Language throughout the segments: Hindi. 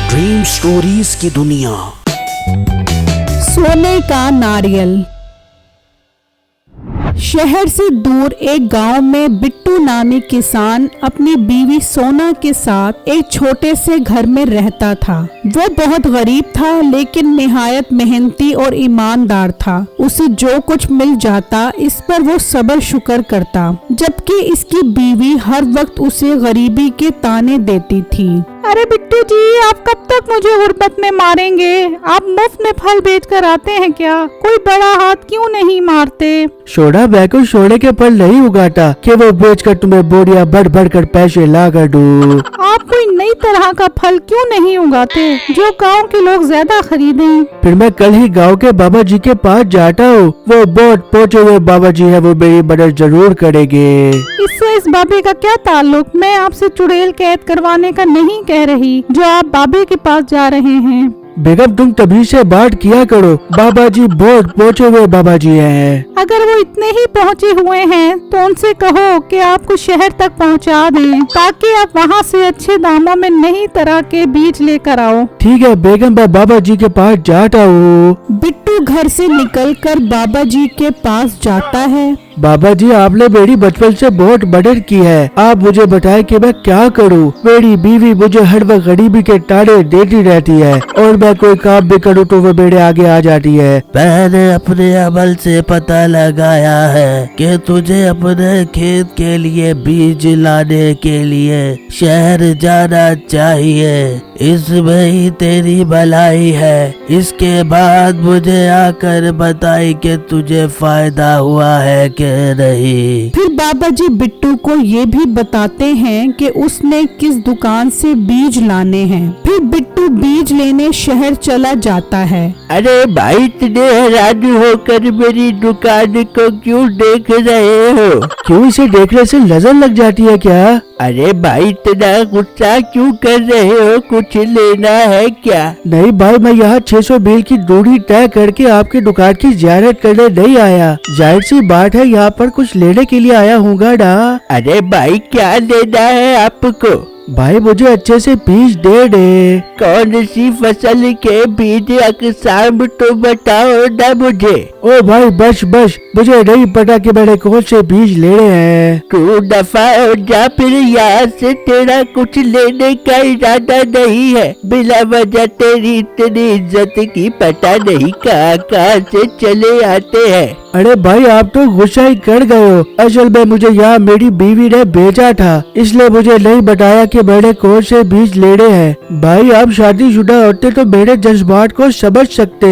ड्रीम स्टोरीज की दुनिया। सोने का नारियल। शहर से दूर एक गांव में बिट्टू नामी किसान अपनी बीवी सोना के साथ एक छोटे से घर में रहता था। वो बहुत गरीब था लेकिन निहायत मेहनती और ईमानदार था। उसे जो कुछ मिल जाता इस पर वो सब्र शुक्र करता, जबकि इसकी बीवी हर वक्त उसे गरीबी के ताने देती थी। अरे बिट्टू जी, आप कब तक मुझे गुर्बत में मारेंगे? आप मुफ्त में फल बेच कर आते हैं क्या? कोई बड़ा हाथ क्यों नहीं मारते? सोना बैको सोने के फल नहीं उगाता कि वो बेच कर तुम्हें बोरिया बढ़ बढ़ कर पैसे ला कर दूं। आप कोई नई तरह का फल क्यों नहीं उगाते जो गांव के लोग ज्यादा खरीदें? फिर मैं कल ही गांव के बाबा जी के पास जाता हूँ। वो बहुत पहुँचे हुए बाबा जी है, वो मेरी मदद जरूर करेंगे। इससे इस बाबे का क्या ताल्लुक? मैं आपसे चुड़ैल कैद करवाने का नहीं कह रही जो आप बाबे के पास जा रहे हैं। बेगम तुम तभी से बात किया करो, बाबा जी बहुत पहुँचे हुए बाबा जी हैं। अगर वो इतने ही पहुँचे हुए हैं तो उनसे कहो कि आपको शहर तक पहुँचा दें, ताकि आप वहाँ से अच्छे दामों में नई तरह के बीज लेकर आओ। ठीक है बेगम, मैं बाबा जी के पास जाता हूँ। बिट्टू घर से निकलकर बाबा जी के पास जाता है। बाबा जी, आपने मेरी बचपन से बहुत मदद की है। आप मुझे बताएं कि मैं क्या करूं? मेरी बीवी मुझे हर वक्त गरीबी के ताने देती रहती है और मैं कोई काम भी करूं तो वो मेरे आगे आ जाती है। मैंने अपने अमल से पता लगाया है कि तुझे अपने खेत के लिए बीज लाने के लिए शहर जाना चाहिए। इसमें ही तेरी भलाई है। इसके बाद मुझे आकर बताई कि तुझे फायदा हुआ है कि नहीं। फिर बाबा जी बिट्टू को ये भी बताते हैं कि उसने किस दुकान से बीज लाने हैं। फिर बिट्टू बीज लेने शहर चला जाता है। अरे भाई, इतने हैरान होकर मेरी दुकान को क्यों देख रहे हो? क्यों इसे देखने से नजर लग जाती है क्या? अरे भाई, इतना गुस्सा क्यों कर रहे हो? कुछ लेना है क्या? नहीं भाई, मैं यहाँ 600 मील की दूरी तय करके आपकी दुकान की ज़ियारत करने नहीं आया। जाहिर सी बात है, यहाँ पर कुछ लेने के लिए आया हूँगा ना। अरे भाई, क्या लेना है आपको? भाई मुझे अच्छे से बीज दे दे। कौन सी फसल के बीज अकसाम तो बताओ ना मुझे। ओ भाई बस बस, मुझे नहीं पता कि मैंने कौन से बीज लेने हैं। तू दफा हो जा, फिर यहाँ से तेरा कुछ लेने का इरादा नहीं है। बिना वजह तेरी इतनी इज्जत की पता नहीं कहाँ से चले आते हैं। अरे भाई, आप तो गुस्सा ही कर गए हो। असल में मुझे यहाँ मेरी बीवी ने भेजा था, इसलिए मुझे नहीं बताया कि मैंने कौन से बीज लेने हैं। भाई आप शादीशुदा होते तो मेरे जज्बात को समझ सकते।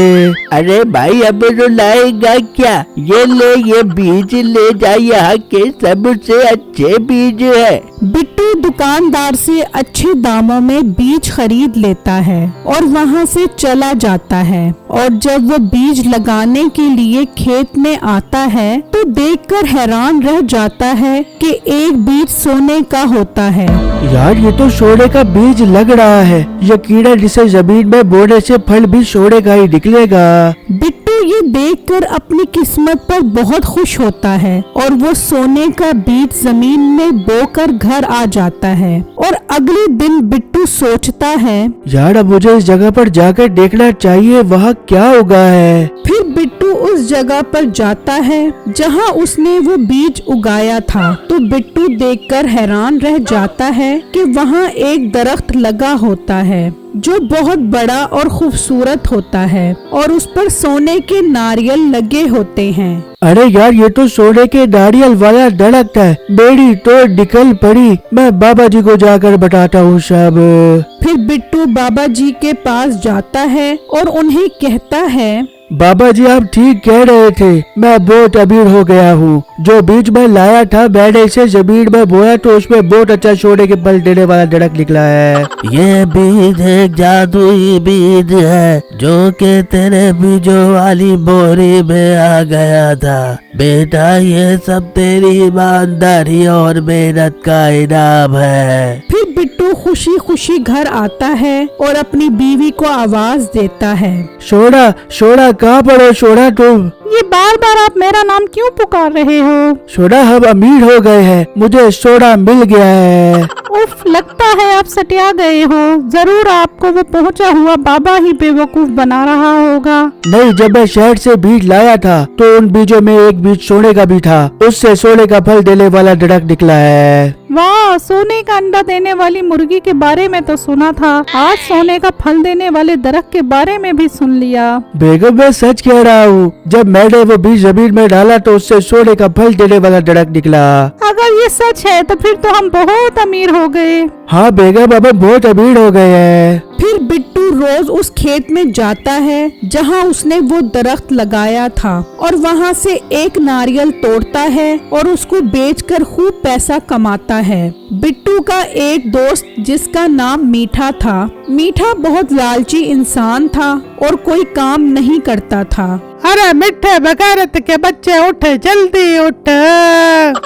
अरे भाई, अब रुलाएगा क्या? ये ले, ये बीज ले जा, यहाँ के सबसे अच्छे बीज है। बिट्टू दुकानदार से अच्छे दामों में बीज खरीद लेता है और वहाँ से चला जाता है। और जब वो बीज लगाने के लिए खेत में आता है तो देखकर हैरान रह जाता है कि एक बीज सोने का होता है। यार, ये तो सोने का बीज लग रहा है। यकीनन इसे जमीन में बोने से फल भी सोने का ही निकलेगा। बिट्टू ये देखकर अपनी किस्मत पर बहुत खुश होता है और वो सोने का बीज जमीन में बोकर घर आ जाता है। और अगले दिन बिट्टू सोचता है, यार अब मुझे इस जगह पर जाकर देखना चाहिए, वहाँ क्या उगा है। फिर बिट्टू उस जगह पर जाता है जहाँ उसने वो बीज उगाया था। तो बिट्टू देखकर हैरान रह जाता है कि वहाँ एक दरख्त लगा होता है जो बहुत बड़ा और खूबसूरत होता है और उस पर सोने के नारियल लगे होते हैं। अरे यार, ये तो सोने के नारियल वाला दरख्त है। मेरी तो निकल पड़ी। मैं बाबा जी को जाकर बताता हूँ सब। फिर बिट्टू बाबा जी के पास जाता है और उन्हें कहता है, बाबा जी आप ठीक कह रहे थे, मैं बहुत अमीर हो गया हूँ। जो बीज मैं लाया था मैंने इसे जमीन में बोया तो उसमें बहुत अच्छा सोने के फल देने वाला दरख्त निकला है। ये बीज एक जादुई बीज है जो कि तेरे बीजों वाली बोरी में आ गया था। बेटा, ये सब तेरी ईमानदारी और मेहनत का इनाम है। फिर बिट्टू खुशी खुशी घर आता है और अपनी बीवी को आवाज देता है, सोना सोना, कहाँ पर हो सोना तुम? ये बार बार आप मेरा नाम क्यों पुकार रहे हो? सोना हम अमीर हो गए हैं, मुझे सोना मिल गया है। उफ, लगता है आप सटिया गए हो। जरूर आपको वो पहुंचा हुआ बाबा ही बेवकूफ बना रहा होगा। नहीं, जब मैं शहर से बीज लाया था तो उन बीजों में एक बीज सोने का भी था, उससे सोने का फल देने वाला दरख्त निकला है। वाह, सोने का अंडा देने वाली मुर्गी के बारे में तो सुना था, आज सोने का फल देने वाले दरख्त के बारे में भी सुन लिया। बेगम मैं सच कह रहा हूँ, जब मैंने वो बीज जमीन में डाला तो उससे सोने का फल देने वाला दरख्त निकला। अगर ये सच है तो फिर तो हम बहुत अमीर हो गए। हाँ बेगम, अब हम बहुत अमीर हो गए हैं। फिर बिट्टू रोज उस खेत में जाता है जहाँ उसने वो दरख्त लगाया था और वहाँ से एक नारियल तोड़ता है और उसको बेचकर खूब पैसा कमाता है। बिट्टू का एक दोस्त जिसका नाम मीठा था। मीठा बहुत लालची इंसान था और कोई काम नहीं करता था। अरे मिठे बगैरत के बच्चे, उठे जल्दी उठ।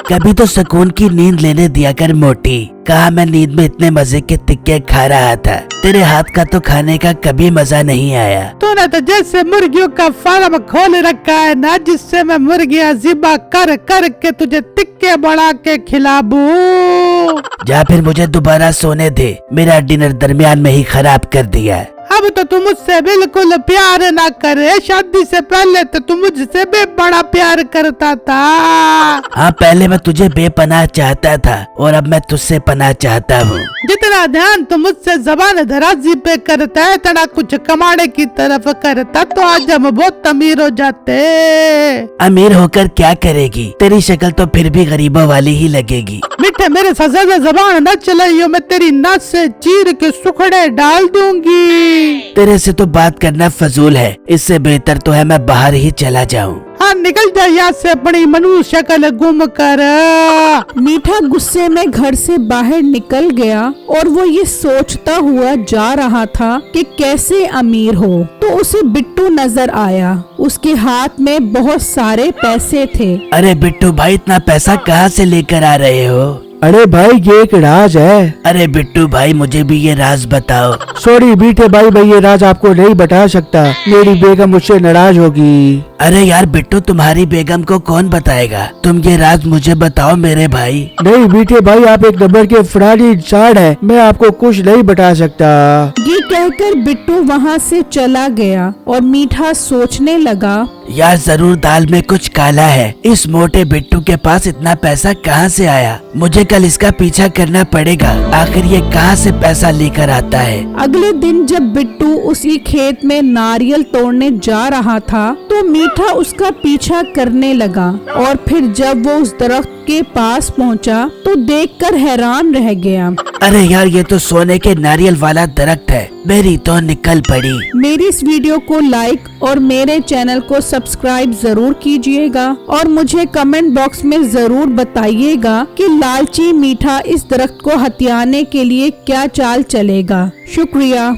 कभी तो सुकून की नींद लेने दिया कर मोटी। कहा मैं नींद में इतने मजे के टिक्के खा रहा था, तेरे हाथ का तो खाने का कभी मजा नहीं आया। तूने तो जैसे मुर्गियों का फार्म खोल रखा है ना, जिससे मैं मुर्गियाँ ज़िबा कर कर के तुझे टिक्के बना के खिलाबूं। जा फिर मुझे दोबारा सोने दे, मेरा डिनर दरमियान में ही खराब कर दिया। अब तो तुम मुझसे बिल्कुल प्यार ना करे, शादी से पहले तो तुम मुझसे भी बड़ा प्यार करता था। हाँ, पहले मैं तुझे बेपनाह चाहता था और अब मैं तुझसे पनाह चाहता हूँ। जितना ध्यान तुम मुझसे जबान दराजी पे करता है, इतना कुछ कमाने की तरफ करता तो आज हम बहुत अमीर हो जाते। अमीर होकर क्या करेगी? तेरी शक्ल तो फिर भी गरीबों वाली ही लगेगी। मिठे, मेरे साथ ज्यादा जबान न चलाइयो, मैं तेरी नस से चीर के सुखड़े डाल दूंगी। तेरे से तो बात करना फजूल है, इससे बेहतर तो है मैं बाहर ही चला जाऊं। हाँ, निकल जा यहाँ से अपनी मनुष्य शक्ल गुम कर। मीठा गुस्से में घर से बाहर निकल गया और वो ये सोचता हुआ जा रहा था कि कैसे अमीर हो, तो उसे बिट्टू नजर आया। उसके हाथ में बहुत सारे पैसे थे। अरे बिट्टू भाई, इतना पैसा कहाँ से लेकर आ रहे हो? अरे भाई, ये एक राज है। अरे बिट्टू भाई, मुझे भी ये राज बताओ। सॉरी मीठे भाई, मैं ये राज आपको नहीं बता सकता, मेरी बेगम मुझसे नाराज होगी। अरे यार बिट्टू, तुम्हारी बेगम को कौन बताएगा? तुम ये राज मुझे बताओ मेरे भाई। नहीं मीठे भाई, आप एक नंबर के फरारी इंसान है, मैं आपको कुछ नहीं बता सकता। ये कहकर बिट्टू वहाँ से चला गया और मीठा सोचने लगा, यार जरूर दाल में कुछ काला है। इस मोटे बिट्टू के पास इतना पैसा कहाँ से आया? मुझे कल इसका पीछा करना पड़ेगा, आखिर ये कहाँ से पैसा लेकर आता है। अगले दिन जब बिट्टू उसी खेत में नारियल तोड़ने जा रहा था तो मीठा उसका पीछा करने लगा और फिर जब वो उस दरख्त के पास पहुंचा तो देखकर हैरान रह गया। अरे यार, ये तो सोने के नारियल वाला दरख्त है, मेरी तो निकल पड़ी। मेरी इस वीडियो को लाइक और मेरे चैनल को सब्सक्राइब जरूर कीजिएगा और मुझे कमेंट बॉक्स में जरूर बताइएगा कि लालची मीठा इस दरख्त को हथियाने के लिए क्या चाल चलेगा। शुक्रिया।